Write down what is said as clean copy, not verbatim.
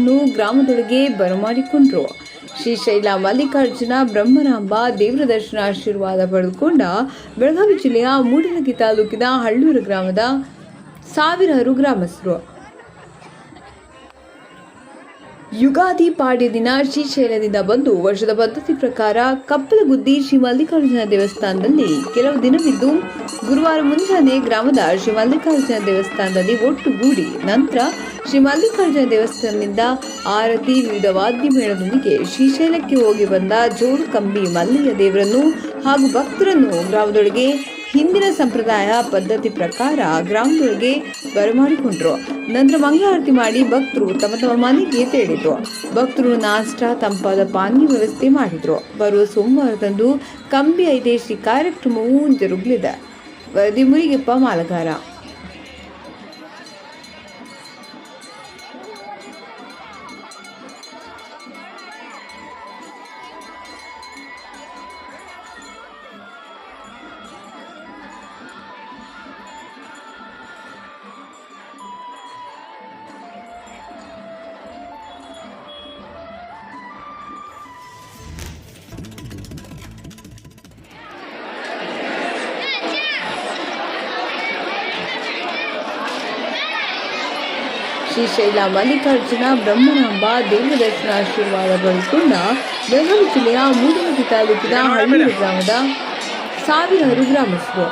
ದೇವರನ್ನು ಗ್ರಾಮದೊಳಗೆ ಬರಮಾಡಿಕೊಂಡರು. ಶ್ರೀಶೈಲ ಮಲ್ಲಿಕಾರ್ಜುನ ಬ್ರಹ್ಮರಾಂಬ ದೇವರ ದರ್ಶನ ಆಶೀರ್ವಾದ ಪಡೆದುಕೊಂಡ ಬೆಳಗಾವಿ ಜಿಲ್ಲೆಯ ಮೂಡಲಗಿ ತಾಲೂಕಿನ ಹಳ್ಳೂರು ಗ್ರಾಮದ ಸಾವಿರಾರು ಗ್ರಾಮಸ್ಥರು ಯುಗಾದಿ ಪಾಡ್ಯ ದಿನ ಶ್ರೀಶೈಲದಿಂದ ಬಂದು ವರ್ಷದ ಪದ್ಧತಿ ಪ್ರಕಾರ ಕಪ್ಪಲಗುದ್ದಿ ಶ್ರೀ ಮಲ್ಲಿಕಾರ್ಜುನ ದೇವಸ್ಥಾನದಲ್ಲಿ ಕೆಲವು ದಿನವಿದ್ದು ಗುರುವಾರ ಮುಂಜಾನೆ ಗ್ರಾಮದ ಶ್ರೀ ಮಲ್ಲಿಕಾರ್ಜುನ ದೇವಸ್ಥಾನದಲ್ಲಿ ಒಟ್ಟುಗೂಡಿ ನಂತರ ಶ್ರೀ ಮಲ್ಲಿಕಾರ್ಜುನ ದೇವಸ್ಥಾನದಿಂದ ಆರತಿ ವಿವಿಧ ವಾದ್ಯ ಮೇಳದೊಂದಿಗೆ ಶ್ರೀಶೈಲಕ್ಕೆ ಹೋಗಿ ಬಂದ ಜೋಡು ಕಂಬಿ ಮಲ್ಲಯ್ಯ ದೇವರನ್ನು ಹಾಗೂ ಭಕ್ತರನ್ನು ಗ್ರಾಮದೊಳಗೆ ಹಿಂದಿನ ಸಂಪ್ರದಾಯ ಪದ್ಧತಿ ಪ್ರಕಾರ ಗ್ರಾಮದೊಳಗೆ ಬರಮಾಡಿಕೊಂಡ್ರು. ನಂತರ ಮಂಗಳಾರತಿ ಮಾಡಿ ಭಕ್ತರು ತಮ್ಮ ತಮ್ಮ ಮನೆಗೆ ತೆರಳಿದ್ರು. ಭಕ್ತರು ನಾಷ್ಟ ತಂಪಾದ ಪಾನೀಯ ವ್ಯವಸ್ಥೆ ಮಾಡಿದ್ರು. ಬರುವ ಸೋಮವಾರದಂದು ಕಂಬಿ ಐದೇಶಿ ಕಾರ್ಯಕ್ರಮವೂ ಜರುಗಲಿದೆ. ವರದಿ ಮುರಿಗೆಪ್ಪ ಮಾಲಗಾರ. ಶ್ರೀಶೈಲ ಮಲ್ಲಿಕಾರ್ಜುನ ಬ್ರಹ್ಮರಾಂಬ ದೇವರ ದರ್ಶನ ಆಶೀರ್ವಾದ ಪಡೆದುಕೊಂಡ ಬೆಳಗಾವಿ ಜಿಲ್ಲೆಯ ಮೂಡಲಗಿ ತಾಲೂಕಿನ ಹಳ್ಳೂರು ಗ್ರಾಮದ ಸಾವಿರಾರು ಗ್ರಾಮಸ್ಥರು